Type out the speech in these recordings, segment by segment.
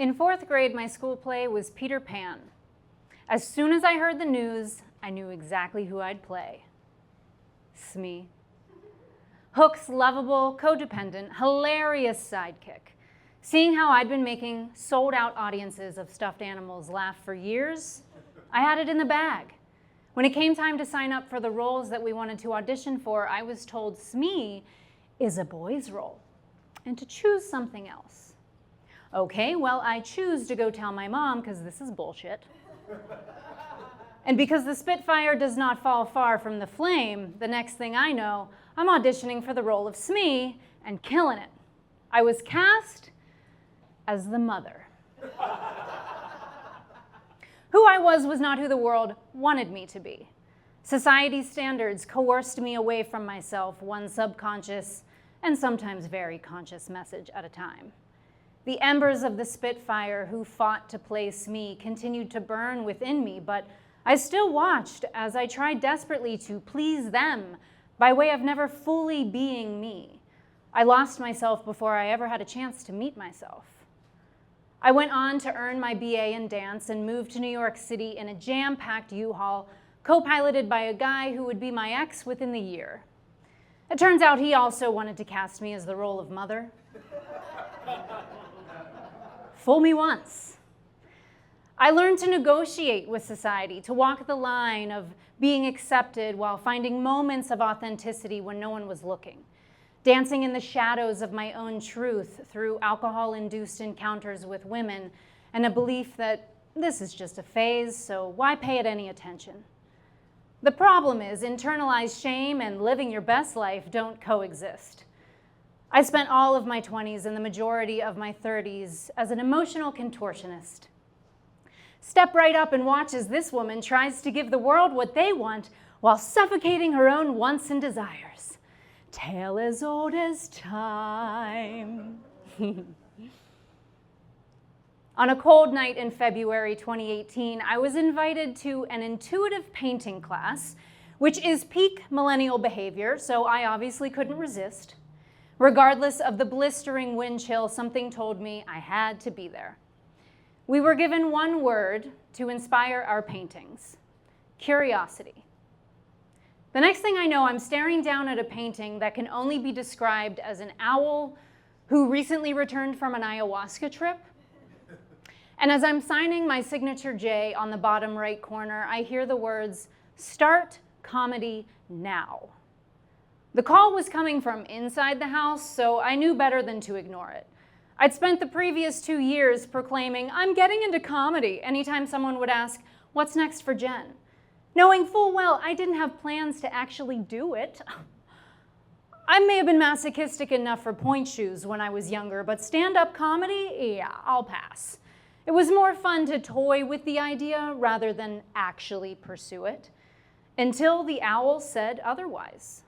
In 4th grade, my school play was Peter Pan. As soon as I heard the news, I knew exactly who I'd play. Smee. Hook's lovable, codependent, hilarious sidekick. Seeing how I'd been making sold-out audiences of stuffed animals laugh for years, I had it in the bag. When it came time to sign up for the roles that we wanted to audition for, I was told Smee is a boy's role and to choose something else. Okay, well, I choose to go tell my mom because this is bullshit. And because the Spitfire does not fall far from the flame, the next thing I know, I'm auditioning for the role of Smee and killing it. I was cast as the mother. Who I was not who the world wanted me to be. Society's standards coerced me away from myself, one subconscious and sometimes very conscious message at a time. The embers of the Spitfire who fought to place me continued to burn within me, but I still watched as I tried desperately to please them by way of never fully being me. I lost myself before I ever had a chance to meet myself. I went on to earn my BA in dance and moved to New York City in a jam-packed U-Haul, co-piloted by a guy who would be my ex within the year. It turns out he also wanted to cast me as the role of mother. Fool me once. I learned to negotiate with society, to walk the line of being accepted while finding moments of authenticity when no one was looking, dancing in the shadows of my own truth through alcohol-induced encounters with women and a belief that this is just a phase, so why pay it any attention? The problem is internalized shame and living your best life don't coexist. I spent all of my 20s and the majority of my 30s as an emotional contortionist. Step right up and watch as this woman tries to give the world what they want while suffocating her own wants and desires. Tale as old as time. On a cold night in February 2018, I was invited to an intuitive painting class, which is peak millennial behavior, so I obviously couldn't resist. Regardless of the blistering wind chill, something told me I had to be there. We were given one word to inspire our paintings: curiosity. The next thing I know, I'm staring down at a painting that can only be described as an owl who recently returned from an ayahuasca trip. And as I'm signing my signature J on the bottom right corner, I hear the words, "Start comedy now." The call was coming from inside the house, so I knew better than to ignore it. I'd spent the previous 2 years proclaiming, "I'm getting into comedy," anytime someone would ask, "What's next for Jen?" Knowing full well I didn't have plans to actually do it. I may have been masochistic enough for point shoes when I was younger, but stand-up comedy, yeah, I'll pass. It was more fun to toy with the idea rather than actually pursue it, until the owl said otherwise.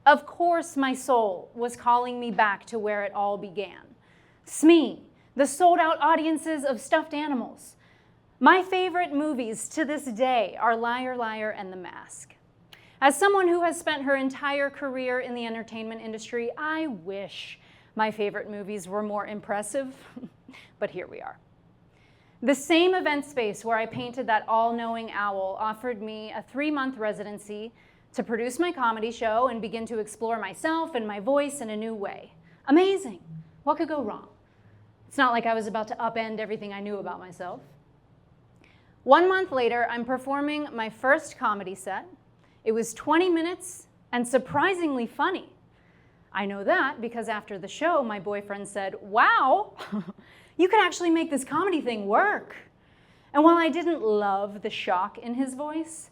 Of course my soul was calling me back to where it all began. Smee, the sold-out audiences of stuffed animals. My favorite movies to this day are Liar, Liar, and The Mask. As someone who has spent her entire career in the entertainment industry, I wish my favorite movies were more impressive, but here we are. The same event space where I painted that all-knowing owl offered me a 3-month residency to produce my comedy show and begin to explore myself and my voice in a new way. Amazing. What could go wrong? It's not like I was about to upend everything I knew about myself. 1 month later, I'm performing my first comedy set. It was 20 minutes and surprisingly funny. I know that because after the show, my boyfriend said, "Wow, you could actually make this comedy thing work." And while I didn't love the shock in his voice,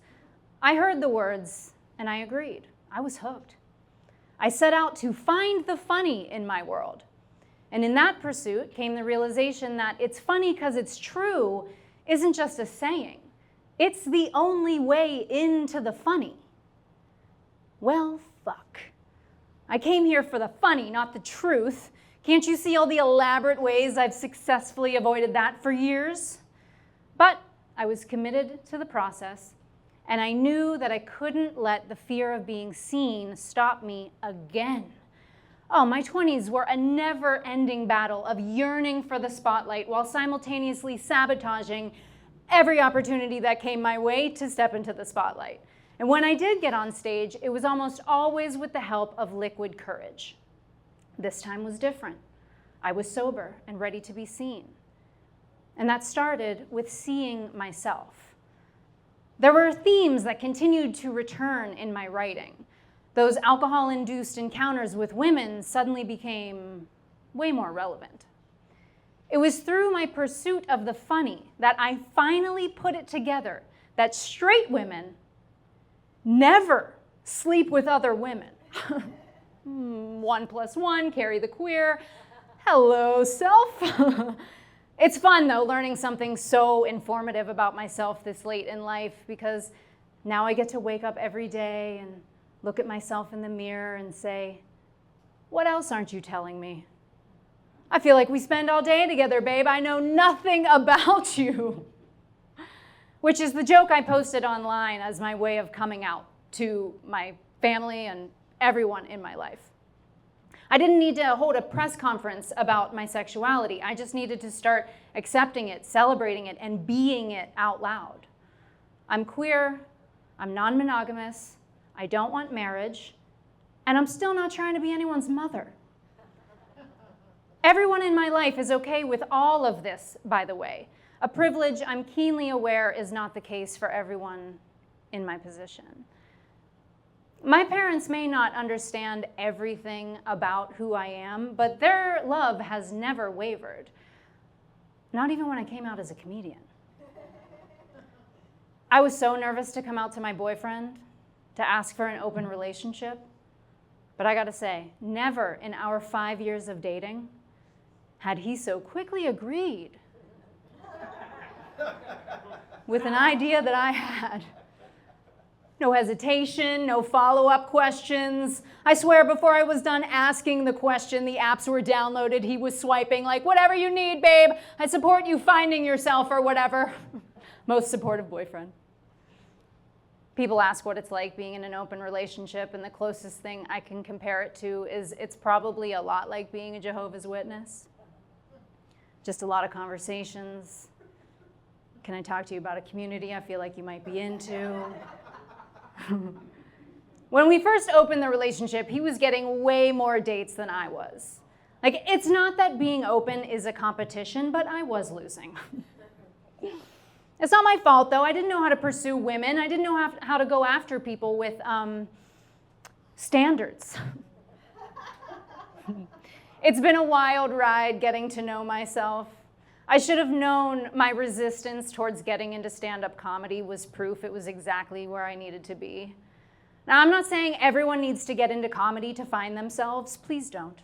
I heard the words and I agreed. I was hooked. I set out to find the funny in my world. And in that pursuit came the realization that it's funny because it's true isn't just a saying. It's the only way into the funny. Well, fuck. I came here for the funny, not the truth. Can't you see all the elaborate ways I've successfully avoided that for years? But I was committed to the process, and I knew that I couldn't let the fear of being seen stop me again. Oh, my 20s were a never-ending battle of yearning for the spotlight while simultaneously sabotaging every opportunity that came my way to step into the spotlight. And when I did get on stage, it was almost always with the help of liquid courage. This time was different. I was sober and ready to be seen. And that started with seeing myself. There were themes that continued to return in my writing. Those alcohol-induced encounters with women suddenly became way more relevant. It was through my pursuit of the funny that I finally put it together that straight women never sleep with other women. 1 + 1, carry the queer. Hello, self. It's fun, though, learning something so informative about myself this late in life, because now I get to wake up every day and look at myself in the mirror and say, what else aren't you telling me? I feel like we spend all day together, babe. I know nothing about you. Which is the joke I posted online as my way of coming out to my family and everyone in my life. I didn't need to hold a press conference about my sexuality. I just needed to start accepting it, celebrating it, and being it out loud. I'm queer, I'm non-monogamous, I don't want marriage, and I'm still not trying to be anyone's mother. Everyone in my life is okay with all of this, by the way. A privilege I'm keenly aware is not the case for everyone in my position. My parents may not understand everything about who I am, but their love has never wavered. Not even when I came out as a comedian. I was so nervous to come out to my boyfriend, to ask for an open relationship. But I gotta say, never in our 5 years of dating had he so quickly agreed with an idea that I had. No hesitation, no follow-up questions. I swear before I was done asking the question, the apps were downloaded, he was swiping like, whatever you need, babe. I support you finding yourself or whatever. Most supportive boyfriend. People ask what it's like being in an open relationship, and the closest thing I can compare it to is it's probably a lot like being a Jehovah's Witness. Just a lot of conversations. Can I talk to you about a community I feel like you might be into? When we first opened the relationship, he was getting way more dates than I was. Like, it's not that being open is a competition, but I was losing. It's not my fault, though. I didn't know how to pursue women. I didn't know how to go after people with standards. It's been a wild ride getting to know myself. I should have known my resistance towards getting into stand-up comedy was proof it was exactly where I needed to be. Now, I'm not saying everyone needs to get into comedy to find themselves. Please don't.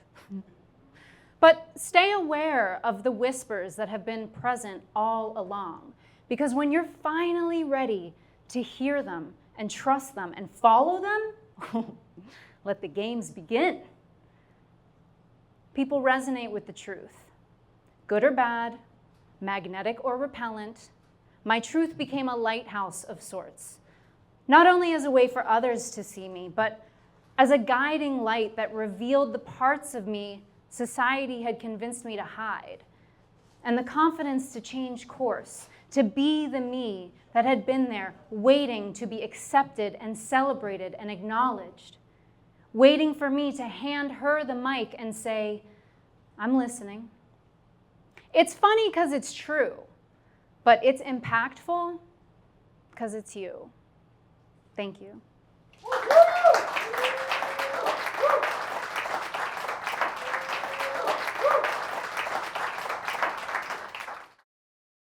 But stay aware of the whispers that have been present all along. Because when you're finally ready to hear them and trust them and follow them, let the games begin. People resonate with the truth. Good or bad, magnetic or repellent, my truth became a lighthouse of sorts. Not only as a way for others to see me, but as a guiding light that revealed the parts of me society had convinced me to hide, and the confidence to change course, to be the me that had been there, waiting to be accepted and celebrated and acknowledged, waiting for me to hand her the mic and say, I'm listening. It's funny because it's true, but it's impactful because it's you. Thank you.